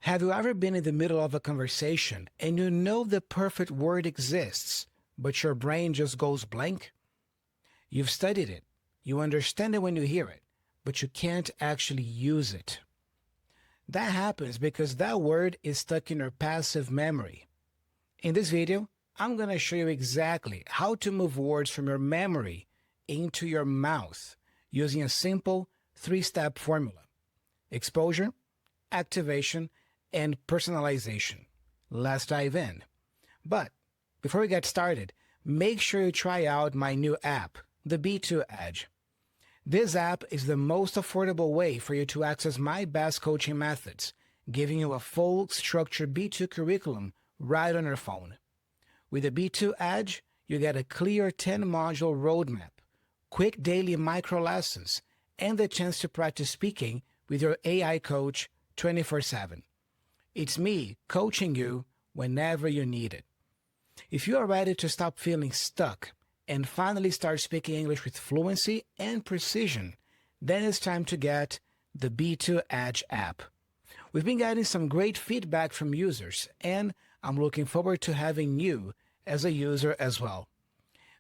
Have you ever been in the middle of a conversation and you know the perfect word exists, but your brain just goes blank? You've studied it, you understand it when you hear it, but you can't actually use it. That happens because that word is stuck in your passive memory. In this video, I'm going to show you exactly how to move words from your memory into your mouth using a simple three-step formula: exposure, activation, and personalization. Let's dive in. But before we get started, make sure you try out my new app, the B2 Edge. This app is the most affordable way for you to access my best coaching methods, giving you a full structured B2 curriculum right on your phone. With the B2 Edge, you get a clear 10-module roadmap, quick daily micro lessons, and the chance to practice speaking with your AI coach 24/7. It's me coaching you whenever you need it. If you are ready to stop feeling stuck and finally start speaking English with fluency and precision, then it's time to get the B2 Edge app. We've been getting some great feedback from users, and I'm looking forward to having you as a user as well.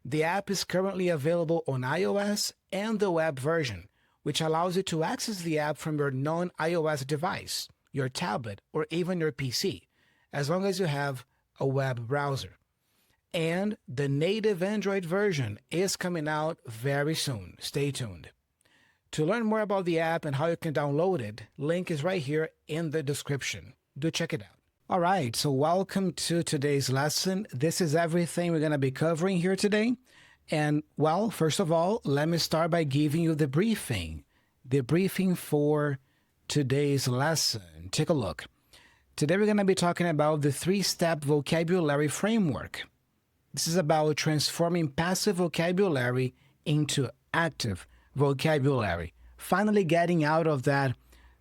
The app is currently available on iOS and the web version, which allows you to access the app from your non-iOS device, your tablet, or even your PC, as long as you have a web browser. And the native Android version is coming out very soon. Stay tuned. To learn more about the app and how you can download it, link is right here in the description. Do check it out. All right, so welcome to today's lesson. This is everything we're going to be covering here today. And well, first of all, let me start by giving you the briefing for today's lesson. Take a look. Today we're going to be talking about the three-step vocabulary framework. This is about transforming passive vocabulary into active vocabulary. Finally getting out of that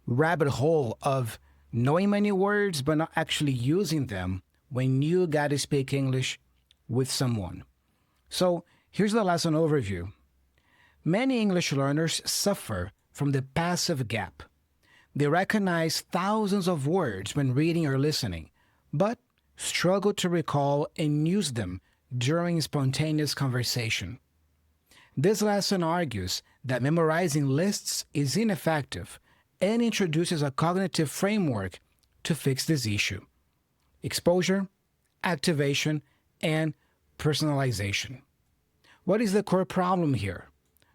rabbit hole of knowing many words but not actually using them when you got to speak English with someone. So here's the lesson overview. Many English learners suffer from the passive gap. They recognize thousands of words when reading or listening, but struggle to recall and use them during spontaneous conversation. This lesson argues that memorizing lists is ineffective and introduces a cognitive framework to fix this issue: exposure, activation, and personalization. What is the core problem here?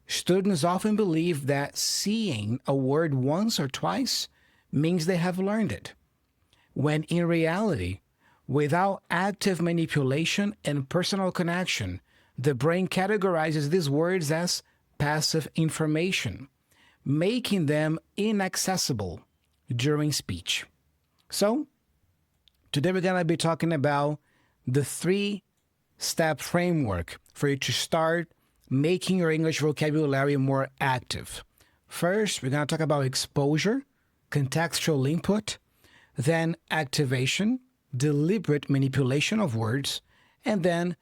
Students often believe that seeing a word once or twice means they have learned it, when in reality, without active manipulation and personal connection, the brain categorizes these words as passive information, making them inaccessible during speech. So, today we're going to be talking about the three-step framework for you to start making your English vocabulary more active. First, we're going to talk about exposure, contextual input, then activation, deliberate manipulation of words, and then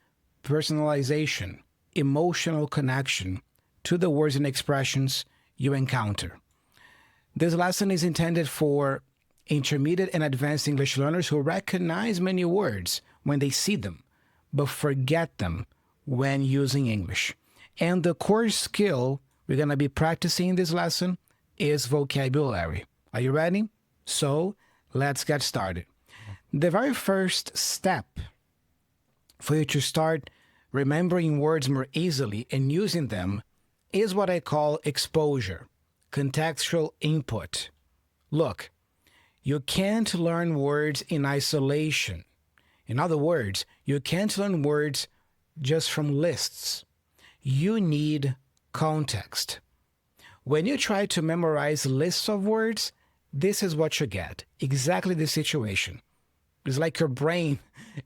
personalization, emotional connection to the words and expressions you encounter. This lesson is intended for intermediate and advanced English learners who recognize many words when they see them, but forget them when using English. And the core skill we're going to be practicing in this lesson is vocabulary. Are you ready? So let's get started. The very first step for you to start remembering words more easily and using them is what I call exposure, contextual input. Look, you can't learn words in isolation. In other words, you can't learn words just from lists. You need context. When you try to memorize lists of words, this is what you get. Exactly the situation. It's like your brain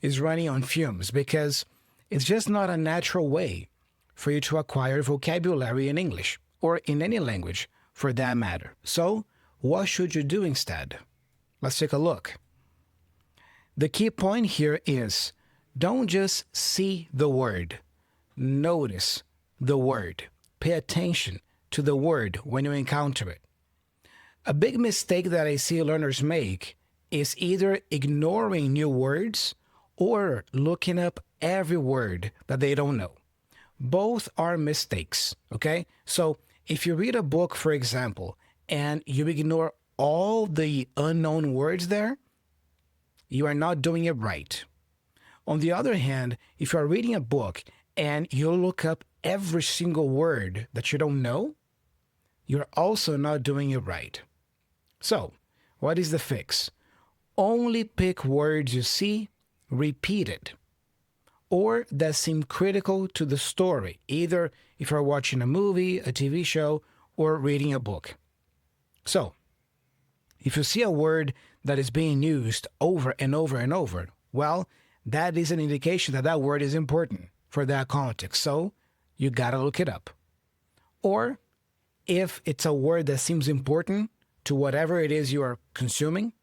is running on fumes because it's just not a natural way for you to acquire vocabulary in English or in any language for that matter. So, what should you do instead? Let's take a look. The key point here is don't just see the word. Notice the word. Pay attention to the word when you encounter it. A big mistake that I see learners make is either ignoring new words or looking up every word that they don't know. Both are mistakes, okay? So if you read a book, for example, and you ignore all the unknown words there, you are not doing it right. On the other hand, if you are reading a book and you look up every single word that you don't know, you're also not doing it right. So, what is the fix? Only pick words you see repeated or that seem critical to the story, either if you're watching a movie, a TV show, or reading a book. So, if you see a word that is being used over and over and over, well, that is an indication that that word is important for that context. So, you gotta look it up. Or, if it's a word that seems important to whatever it is you are consuming,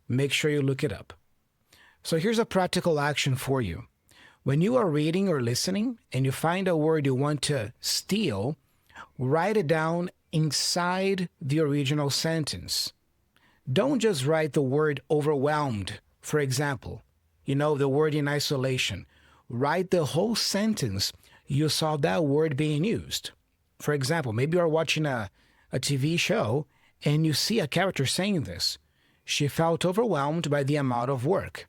make sure you look it up. So here's a practical action for you. When you are reading or listening and you find a word you want to steal, write it down inside the original sentence. Don't just write the word overwhelmed, for example. You know, the word in isolation. Write the whole sentence you saw that word being used. For example, maybe you're watching a TV show and you see a character saying this. She felt overwhelmed by the amount of work.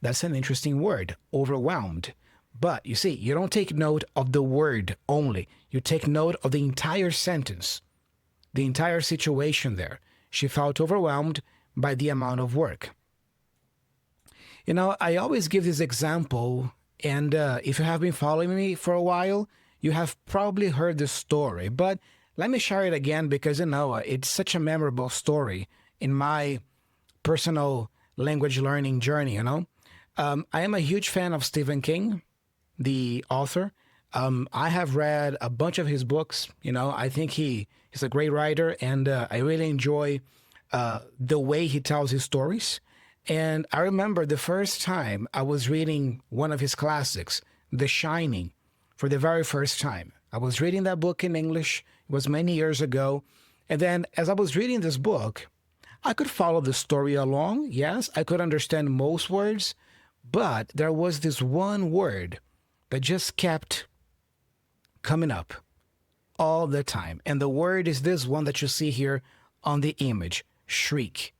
That's an interesting word, overwhelmed. But you see, you don't take note of the word only. You take note of the entire sentence, the entire situation there. She felt overwhelmed by the amount of work. You know, I always give this example, and if you have been following me for a while, you have probably heard this story. But let me share it again because, you know, it's such a memorable story in my personal language learning journey, you know. I am a huge fan of Stephen King, the author. I have read a bunch of his books. You know, I think he's a great writer, and I really enjoy the way he tells his stories. And I remember the first time I was reading one of his classics, The Shining, for the very first time. I was reading that book in English. It was many years ago. And then as I was reading this book, I could follow the story along. Yes, I could understand most words, but there was this one word that just kept coming up all the time. And the word is this one that you see here on the image, shriek.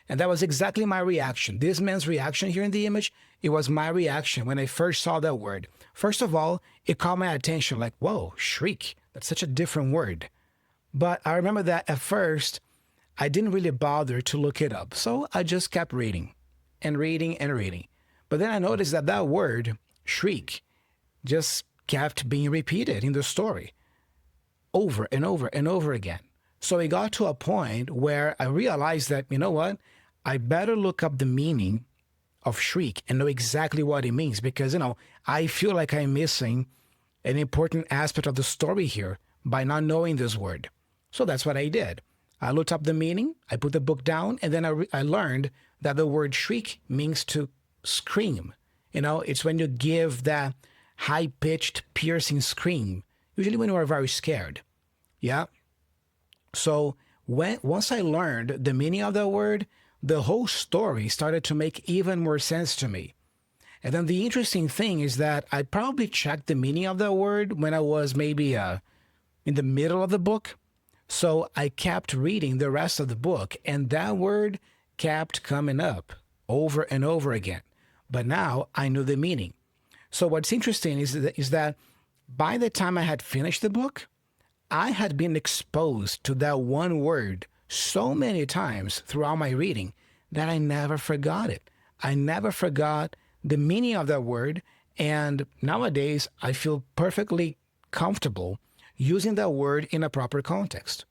And that was exactly my reaction. This man's reaction here in the image, it was my reaction when I first saw that word. First of all, it caught my attention like, whoa, shriek. That's such a different word. But I remember that at first, I didn't really bother to look it up. So I just kept reading and reading and reading. But then I noticed that that word, shriek, just kept being repeated in the story over and over and over again. So it got to a point where I realized that, you know what? I better look up the meaning of shriek and know exactly what it means because, you know, I feel like I'm missing an important aspect of the story here by not knowing this word. So that's what I did. I looked up the meaning, I put the book down, and then I learned that the word shriek means to scream. You know, it's when you give that high-pitched, piercing scream, usually when you are very scared. Yeah? So once I learned the meaning of that word, the whole story started to make even more sense to me. And then the interesting thing is that I probably checked the meaning of that word when I was maybe in the middle of the book. So I kept reading the rest of the book, and that word kept coming up over and over again. But now I knew the meaning. So what's interesting is that by the time I had finished the book, I had been exposed to that one word so many times throughout my reading that I never forgot it. I never forgot the meaning of that word, and nowadays I feel perfectly comfortable using that word in a proper context.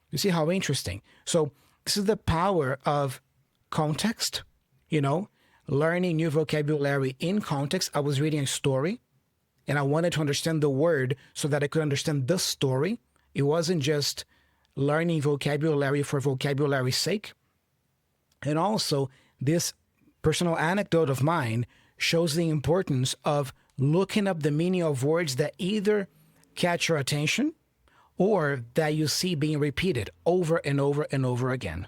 You see how interesting? So this is the power of context, you know, learning new vocabulary in context. I was reading a story and I wanted to understand the word so that I could understand the story. It wasn't just learning vocabulary for vocabulary's sake. And also, this personal anecdote of mine shows the importance of looking up the meaning of words that either catch your attention or that you see being repeated over and over and over again.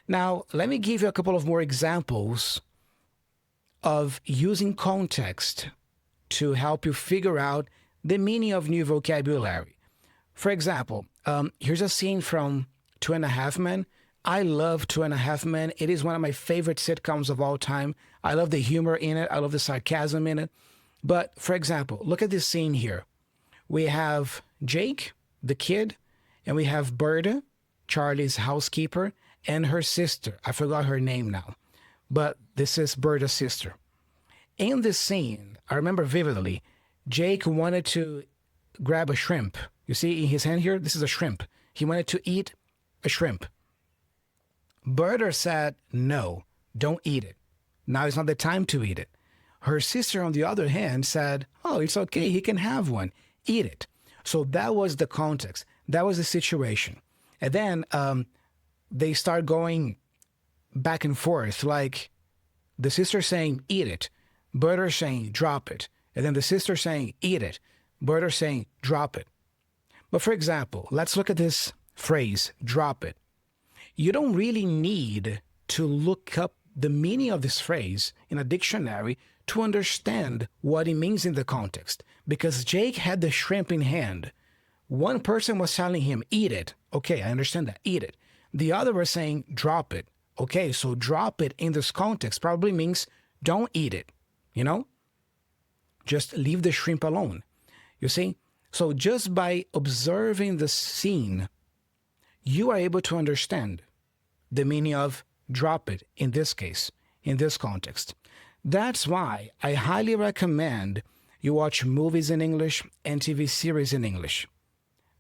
Now, let me give you a couple of more examples of using context to help you figure out the meaning of new vocabulary. For example, here's a scene from Two and a Half Men. I love Two and a Half Men. It is one of my favorite sitcoms of all time. I love the humor in it. I love the sarcasm in it. But for example, look at this scene here. We have Jake, the kid, and we have Berta, Charlie's housekeeper, and her sister. I forgot her name now, but this is Berta's sister. In this scene, I remember vividly, Jake wanted to grab a shrimp. You see in his hand here, this is a shrimp. He wanted to eat a shrimp. Berta said, no, don't eat it. Now is not the time to eat it. Her sister, on the other hand, said, oh, it's okay, he can have one. Eat it. So that was the context. That was the situation. And then they start going back and forth, like the sister saying, eat it. Berta saying, drop it. And then the sister saying, eat it. Berta saying, drop it. But for example, let's look at this phrase, drop it. You don't really need to look up the meaning of this phrase in a dictionary to understand what it means in the context. Because Jake had the shrimp in hand. One person was telling him, eat it. Okay, I understand that, eat it. The other was saying, drop it. Okay, so drop it in this context probably means don't eat it, you know? Just leave the shrimp alone. You see? So just by observing the scene, you are able to understand the meaning of drop it in this case, in this context. That's why I highly recommend you watch movies in English and TV series in English,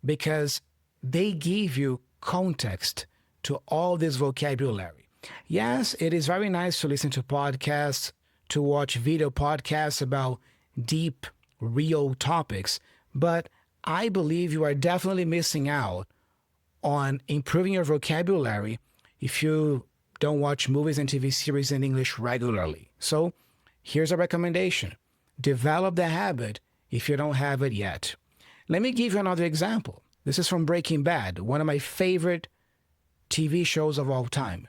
because they give you context to all this vocabulary. Yes, it is very nice to listen to podcasts, to watch video podcasts about deep, real topics, but I believe you are definitely missing out on improving your vocabulary if you don't watch movies and TV series in English regularly. So here's a recommendation. Develop the habit if you don't have it yet. Let me give you another example. This is from Breaking Bad, one of my favorite TV shows of all time.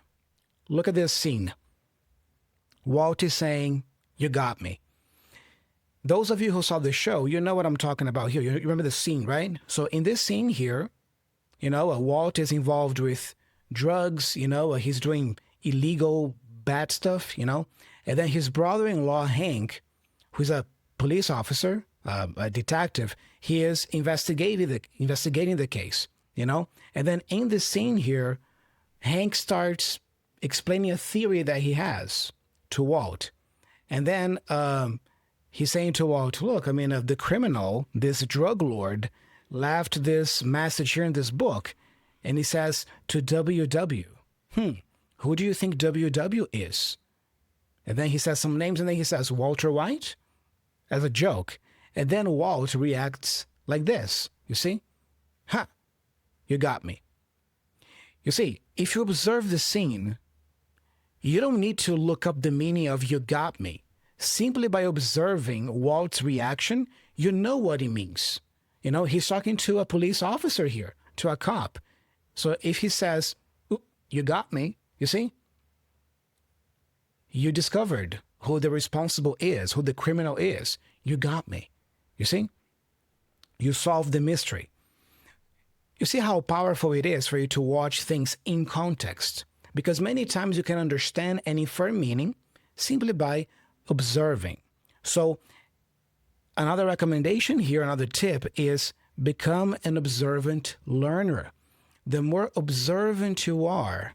Look at this scene. Walt is saying, you got me. Those of you who saw the show, you know what I'm talking about here. You remember the scene, right? So in this scene here, Walt is involved with drugs, he's doing illegal bad stuff, and then his brother-in-law, Hank, who's a police officer, a detective, he is investigating the case, and then in this scene here, Hank starts explaining a theory that he has to Walt. And then he's saying to Walt, look, the criminal, this drug lord, left this message here in this book. And he says to WW, who do you think WW is? And then he says some names, and then he says Walter White as a joke. And then Walt reacts like this. You see? You got me. You see, if you observe the scene, you don't need to look up the meaning of you got me. Simply by observing Walt's reaction, you know what he means. He's talking to a police officer here, to a cop. So if he says, you got me, you see? You discovered who the responsible is, who the criminal is. You got me. You see? You solved the mystery. You see how powerful it is for you to watch things in context? Because many times you can understand and infer meaning simply by observing. So another recommendation here, another tip is become an observant learner. The more observant you are,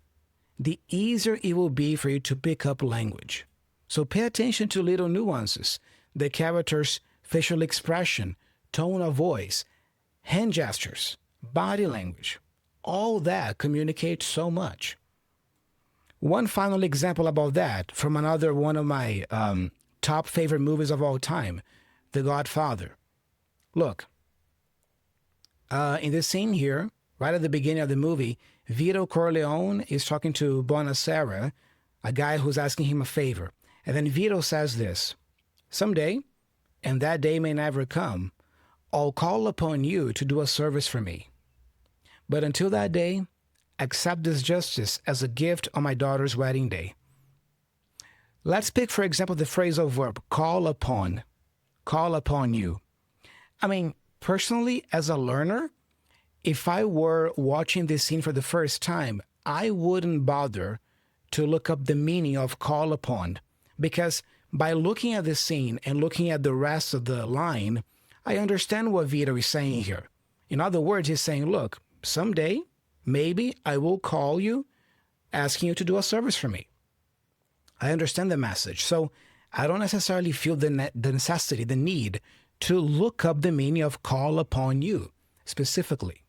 the easier it will be for you to pick up language. So pay attention to little nuances, the character's facial expression, tone of voice, hand gestures, body language. All that communicates so much. One final example about that from another one of my top favorite movies of all time, The Godfather. Look, in this scene here, right at the beginning of the movie, Vito Corleone is talking to Bonacera, a guy who's asking him a favor. And then Vito says this, someday, and that day may never come, I'll call upon you to do a service for me. But until that day, accept this justice as a gift on my daughter's wedding day. Let's pick, for example, the phrasal verb call upon. Call upon you. I mean, personally, as a learner, if I were watching this scene for the first time, I wouldn't bother to look up the meaning of call upon, because by looking at the scene and looking at the rest of the line, I understand what Vito is saying here. In other words, he's saying, look, someday, maybe I will call you asking you to do a service for me. I understand the message. So I don't necessarily feel the necessity, the need to look up the meaning of call upon you specifically.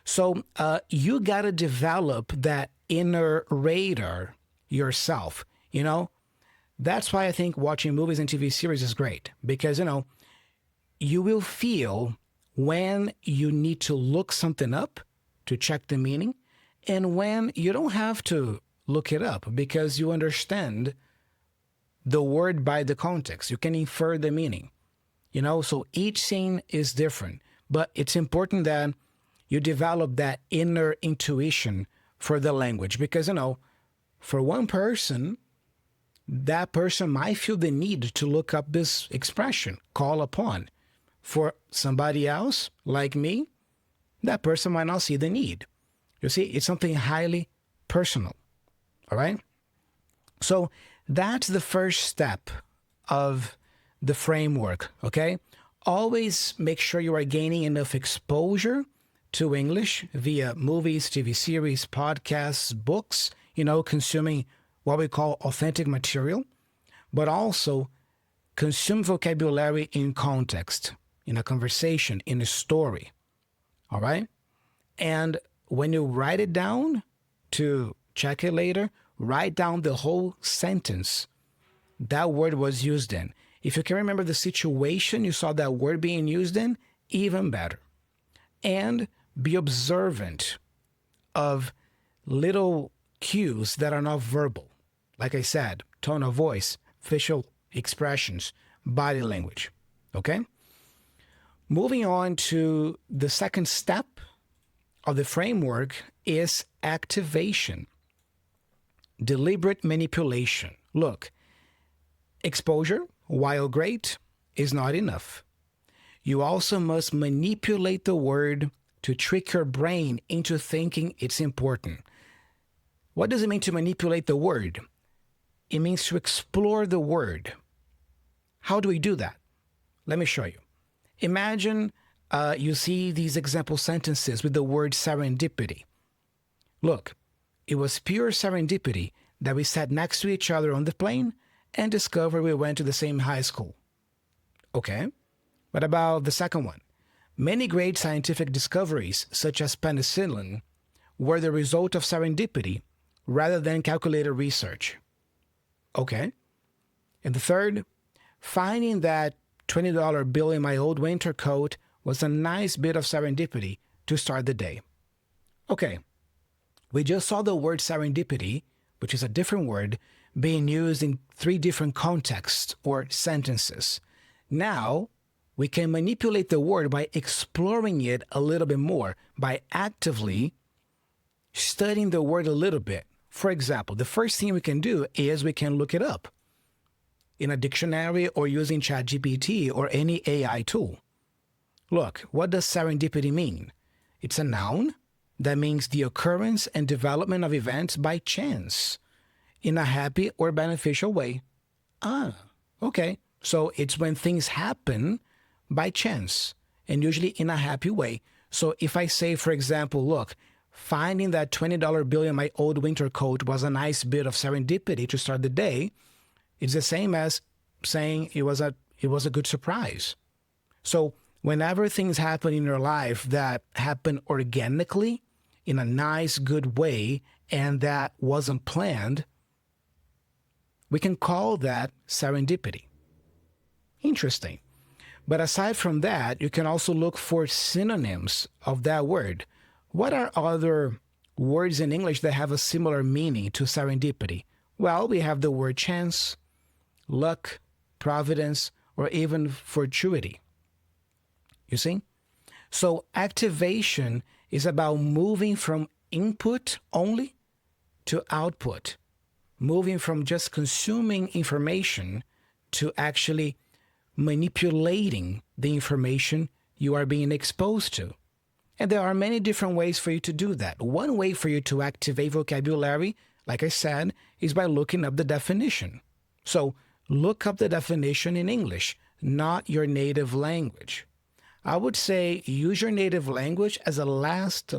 So you got to develop that inner radar yourself. You know, that's why I think watching movies and TV series is great, because, you know, you will feel when you need to look something up to check the meaning, and when you don't have to look it up because you understand the word by the context. You can infer the meaning, you know, so each scene is different, but it's important that you develop that inner intuition for the language, because, you know, for one person, that person might feel the need to look up this expression, call upon. For somebody else, like me, that person might not see the need. You see, it's something highly personal, all right? So that's the first step of the framework, okay? Always make sure you are gaining enough exposure to English via movies, TV series, podcasts, books, you know, consuming what we call authentic material, but also consume vocabulary in context, in a conversation, in a story, all right? And when you write it down to check it later, write down the whole sentence that word was used in. If you can remember the situation you saw that word being used in, even better. And be observant of little cues that are not verbal. Like I said, tone of voice, facial expressions, body language, okay? Moving on to the second step of the framework is activation, deliberate manipulation. Look, exposure, while great, is not enough. You also must manipulate the word to trick your brain into thinking it's important. What does it mean to manipulate the word? It means to explore the word. How do we do that? Let me show you. Imagine you see these example sentences with the word serendipity. Look, it was pure serendipity that we sat next to each other on the plane and discovered we went to the same high school. Okay, what about the second one? Many great scientific discoveries, such as penicillin, were the result of serendipity rather than calculated research. Okay. And the third, finding that $20 bill in my old winter coat was a nice bit of serendipity to start the day. Okay, we just saw the word serendipity, which is a different word, being used in 3 different contexts or sentences. Now, we can manipulate the word by exploring it a little bit more, by actively studying the word a little bit. For example, the first thing we can do is we can look it up in a dictionary or using ChatGPT or any AI tool. Look, what does serendipity mean? It's a noun that means the occurrence and development of events by chance in a happy or beneficial way. Ah, okay. So it's when things happen by chance and usually in a happy way. So if I say, for example, look, finding that $20 bill in my old winter coat was a nice bit of serendipity to start the day, it's the same as saying it was a good surprise. So whenever things happen in your life that happen organically in a nice, good way, and that wasn't planned, we can call that serendipity. Interesting. But aside from that, you can also look for synonyms of that word. What are other words in English that have a similar meaning to serendipity? Well, we have the word chance, luck, providence, or even fortuity. You see? So activation is about moving from input only to output, moving from just consuming information to actually manipulating the information you are being exposed to. And there are many different ways for you to do that. One way for you to activate vocabulary, like I said, is by looking up the definition. So look up the definition in English, not your native language. I would say use your native language as a last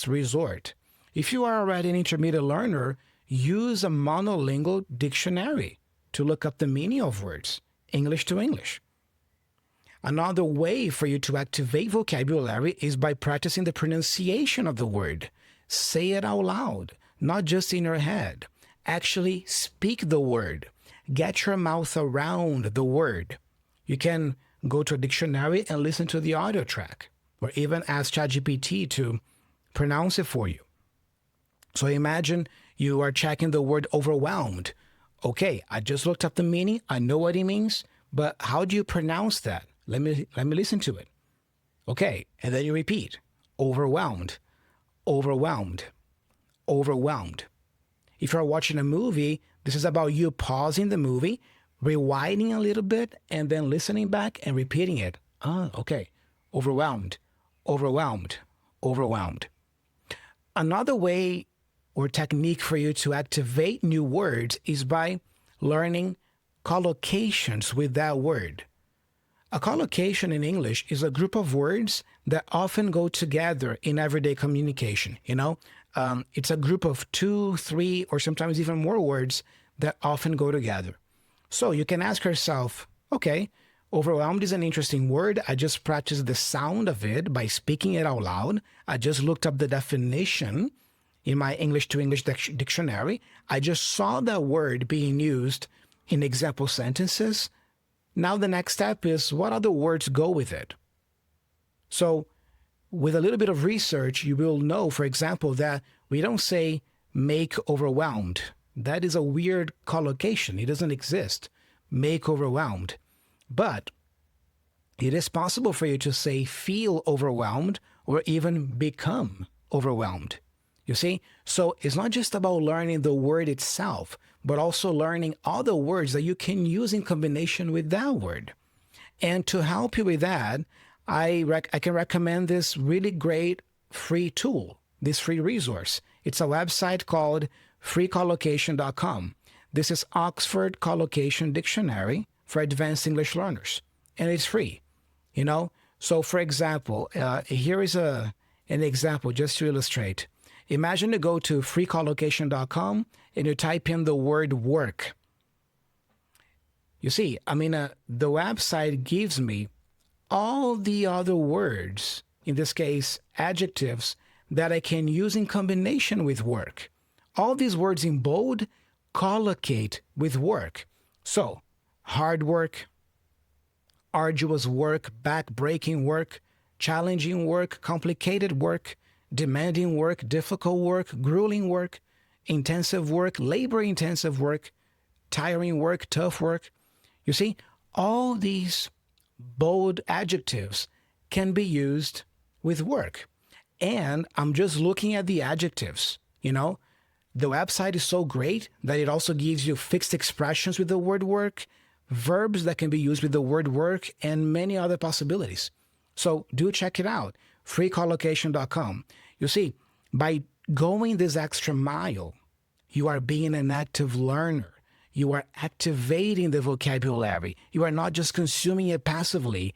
resort. If you are already an intermediate learner, use a monolingual dictionary to look up the meaning of words, English to English. Another way for you to activate vocabulary is by practicing the pronunciation of the word. Say it out loud, not just in your head. Actually speak the word. Get your mouth around the word. You can go to a dictionary and listen to the audio track, or even ask ChatGPT to pronounce it for you. So imagine you are checking the word overwhelmed. Okay, I just looked up the meaning. I know what it means, but how do you pronounce that? Let me listen to it. Okay, and then you repeat. Overwhelmed, overwhelmed, overwhelmed. If you're watching a movie, this is about you pausing the movie, rewinding a little bit, and then listening back and repeating it. Okay. Overwhelmed, overwhelmed, overwhelmed. Another way or technique for you to activate new words is by learning collocations with that word. A collocation in English is a group of words that often go together in everyday communication. It's a group of 2, 3, or sometimes even more words that often go together. So you can ask yourself, okay, overwhelmed is an interesting word. I just practiced the sound of it by speaking it out loud. I just looked up the definition in my English to English dictionary. I just saw that word being used in example sentences. Now the next step is, what other words go with it? So with a little bit of research, you will know, for example, that we don't say make overwhelmed. That is a weird collocation. It doesn't exist. Make overwhelmed. But it is possible for you to say feel overwhelmed or even become overwhelmed. You see? So it's not just about learning the word itself, but also learning other words that you can use in combination with that word. And to help you with that, I can recommend this really great free tool, this free resource. It's a website called freecollocation.com. This is Oxford Collocation Dictionary for advanced English learners, and it's free. So for example, here is an example just to illustrate. Imagine you go to freecollocation.com and you type in the word work. You see, the website gives me all the other words, in this case, adjectives, that I can use in combination with work. All these words in bold collocate with work. So, hard work, arduous work, back-breaking work, challenging work, complicated work, demanding work, difficult work, grueling work, intensive work, labor-intensive work, tiring work, tough work. You see, all these bold adjectives can be used with work. And I'm just looking at the adjectives. The website is so great that it also gives you fixed expressions with the word work, verbs that can be used with the word work, and many other possibilities. So do check it out, freecollocation.com. You see, by going this extra mile, you are being an active learner. You are activating the vocabulary. You are not just consuming it passively,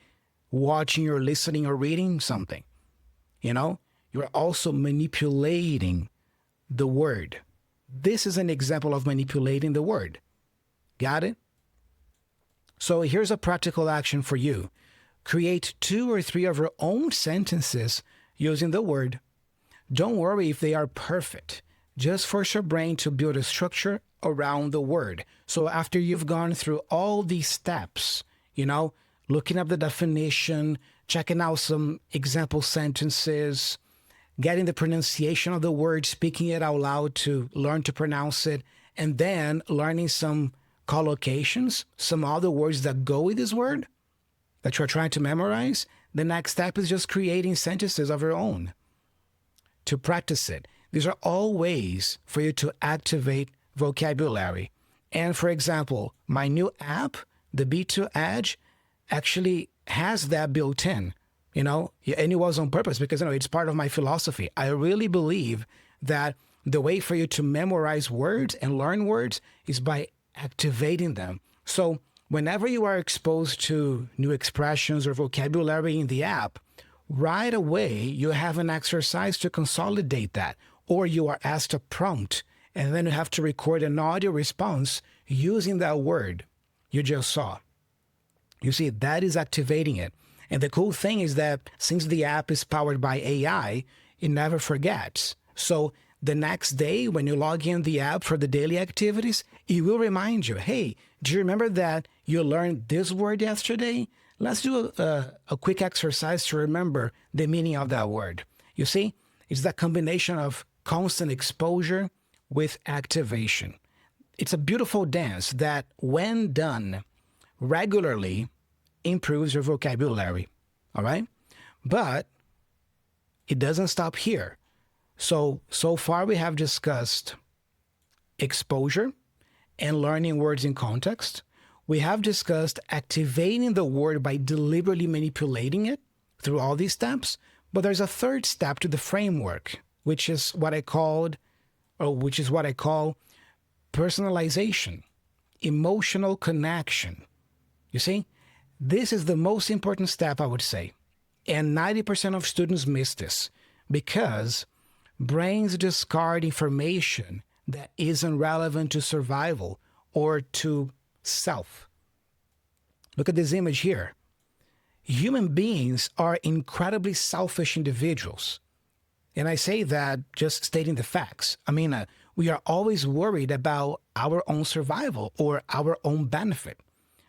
watching or listening or reading something. You are also manipulating the word. This is an example of manipulating the word. Got it? So here's a practical action for you. Create 2 or 3 of your own sentences using the word. Don't worry if they are perfect. Just force your brain to build a structure around the word. So after you've gone through all these steps, looking up the definition, checking out some example sentences, getting the pronunciation of the word, speaking it out loud to learn to pronounce it, and then learning some collocations, some other words that go with this word that you're trying to memorize, the next step is just creating sentences of your own to practice it. These are all ways for you to activate vocabulary. And for example, my new app, the B2 Edge, actually has that built in, and it was on purpose because, it's part of my philosophy. I really believe that the way for you to memorize words and learn words is by activating them. So whenever you are exposed to new expressions or vocabulary in the app, right away you have an exercise to consolidate that, or you are asked a prompt, and then you have to record an audio response using that word you just saw. You see, that is activating it. And the cool thing is that since the app is powered by AI, it never forgets. So the next day, when you log in the app for the daily activities, it will remind you, hey, do you remember that you learned this word yesterday? Let's do a quick exercise to remember the meaning of that word. You see, it's that combination of constant exposure with activation. It's a beautiful dance that, when done regularly, improves your vocabulary, all right? But it doesn't stop here. So far we have discussed exposure and learning words in context. We have discussed activating the word by deliberately manipulating it through all these steps. But there's a third step to the framework, which is what I call personalization, emotional connection. You see, this is the most important step, I would say. And 90% of students miss this because brains discard information that isn't relevant to survival or to self. Look at this image here. Human beings are incredibly selfish individuals. And I say that just stating the facts. We are always worried about our own survival or our own benefit.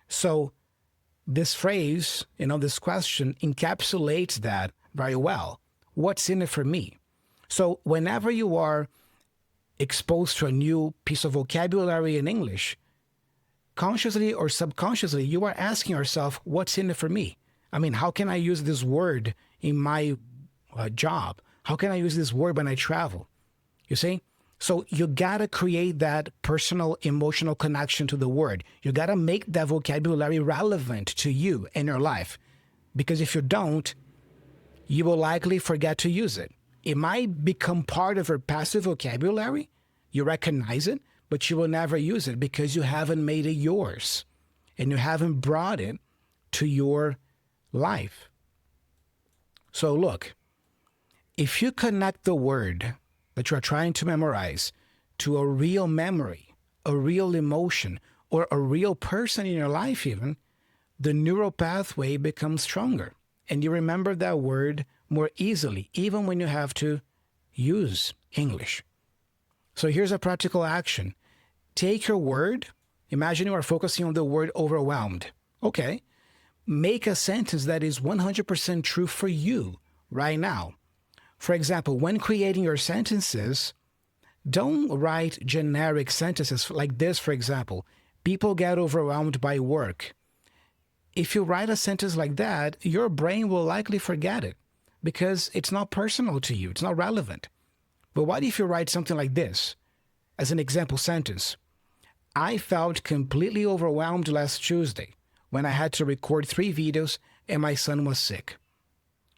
So this phrase, this question encapsulates that very well. What's in it for me? So whenever you are exposed to a new piece of vocabulary in English, consciously or subconsciously, you are asking yourself, what's in it for me? How can I use this word in my job? How can I use this word when I travel? You see? So you got to create that personal emotional connection to the word. You got to make that vocabulary relevant to you and your life. Because if you don't, you will likely forget to use it. It might become part of your passive vocabulary. You recognize it, but you will never use it because you haven't made it yours. And you haven't brought it to your life. So look, if you connect the word that you are trying to memorize to a real memory, a real emotion, or a real person in your life even, the neural pathway becomes stronger. And you remember that word more easily, even when you have to use English. So here's a practical action. Take your word. Imagine you are focusing on the word overwhelmed. Okay. Make a sentence that is 100% true for you right now. For example, when creating your sentences, don't write generic sentences like this, for example. People get overwhelmed by work. If you write a sentence like that, your brain will likely forget it because it's not personal to you. It's not relevant. But what if you write something like this as an example sentence? I felt completely overwhelmed last Tuesday when I had to record 3 videos and my son was sick.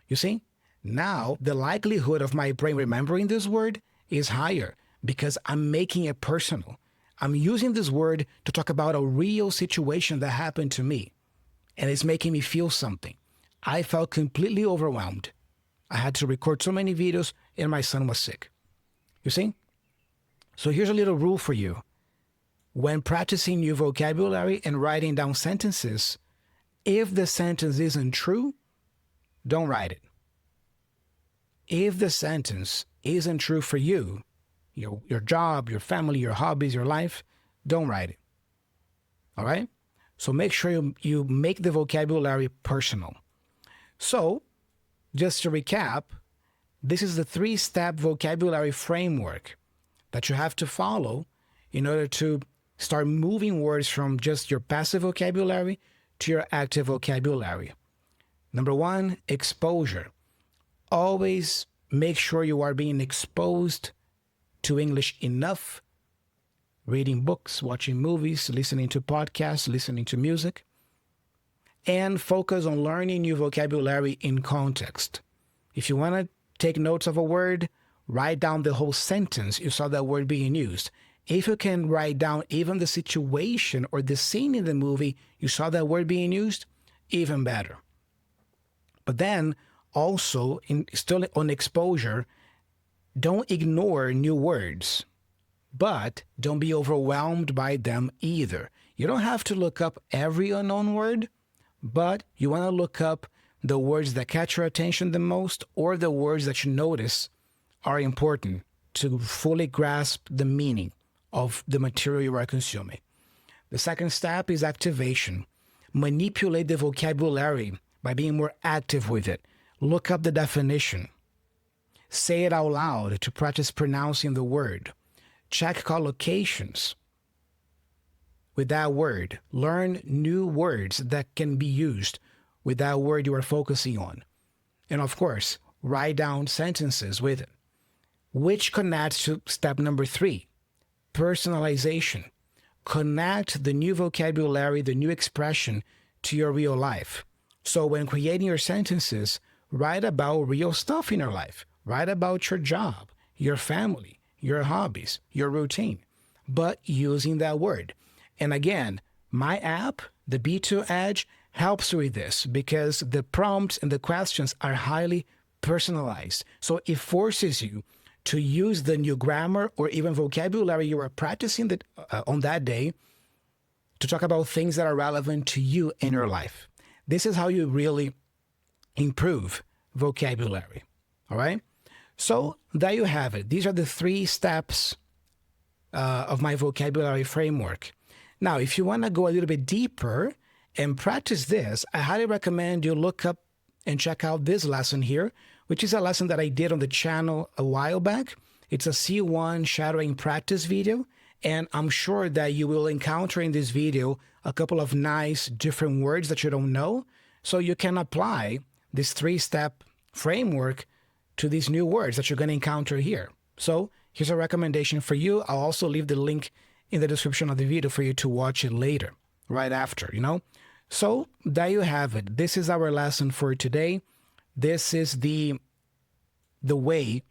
You see? Now, the likelihood of my brain remembering this word is higher because I'm making it personal. I'm using this word to talk about a real situation that happened to me, and it's making me feel something. I felt completely overwhelmed. I had to record so many videos, and my son was sick. You see? So here's a little rule for you. When practicing new vocabulary and writing down sentences, if the sentence isn't true, don't write it. If the sentence isn't true for you, your job, your family, your hobbies, your life, don't write it. All right? So make sure you make the vocabulary personal. So, just to recap, this is the 3-step vocabulary framework that you have to follow in order to start moving words from just your passive vocabulary to your active vocabulary. Number 1, exposure. Always make sure you are being exposed to English enough, reading books, watching movies, listening to podcasts, listening to music, and focus on learning new vocabulary in context. If you want to take notes of a word, write down the whole sentence you saw that word being used. If you can write down even the situation or the scene in the movie you saw that word being used, even better. But then also, still on exposure, don't ignore new words, but don't be overwhelmed by them either. You don't have to look up every unknown word, but you want to look up the words that catch your attention the most, or the words that you notice are important to fully grasp the meaning of the material you are consuming. The second step is activation. Manipulate the vocabulary by being more active with it. Look up the definition. Say it out loud to practice pronouncing the word. Check collocations with that word. Learn new words that can be used with that word you are focusing on. And of course, write down sentences with it. Which connects to step number 3, personalization. Connect the new vocabulary, the new expression to your real life. So when creating your sentences, write about real stuff in your life. Write about your job, your family, your hobbies, your routine, but using that word. And again, my app, the B2 Edge, helps with this because the prompts and the questions are highly personalized. So it forces you to use the new grammar or even vocabulary you are practicing on that day to talk about things that are relevant to you in your life. This is how you really improve vocabulary. All right? So there you have it. These are the 3 steps of my vocabulary framework. Now, if you want to go a little bit deeper and practice this, I highly recommend you look up and check out this lesson here, which is a lesson that I did on the channel a while back. It's a C1 shadowing practice video, and I'm sure that you will encounter in this video a couple of nice different words that you don't know, so you can apply this 3-step framework to these new words that you're going to encounter here. So here's a recommendation for you. I'll also leave the link in the description of the video for you to watch it later, right after, So there you have it. This is our lesson for today. This is the way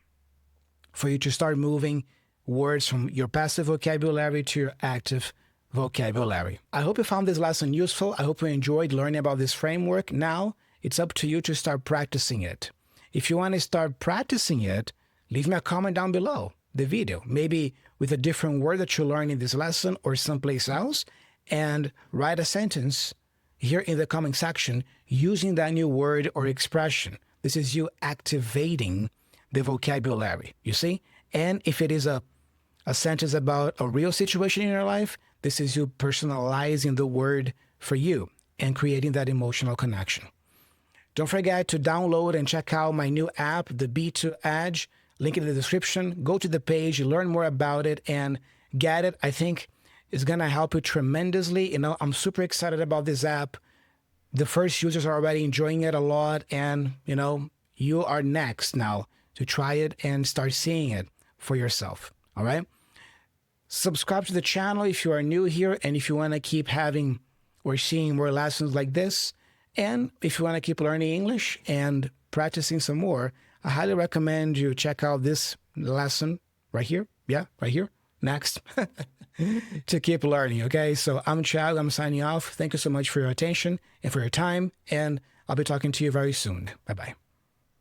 for you to start moving words from your passive vocabulary to your active vocabulary. I hope you found this lesson useful. I hope you enjoyed learning about this framework. Now it's up to you to start practicing it. If you want to start practicing it, leave me a comment down below the video, maybe with a different word that you learned in this lesson or someplace else, and write a sentence here in the comment section using that new word or expression. This is you activating the vocabulary, you see? And if it is a sentence about a real situation in your life, this is you personalizing the word for you and creating that emotional connection. Don't forget to download and check out my new app, the B2 Edge. Link in the description. Go to the page, learn more about it, and get it. I think it's going to help you tremendously. I'm super excited about this app. The first users are already enjoying it a lot, and, you are next now to try it and start seeing it for yourself. All right? Subscribe to the channel if you are new here, and if you want to keep having or seeing more lessons like this, and if you want to keep learning English and practicing some more, I highly recommend you check out this lesson right here. Yeah, right here. Next. To keep learning, okay? So I'm Thiago. I'm signing off. Thank you so much for your attention and for your time, and I'll be talking to you very soon. Bye-bye.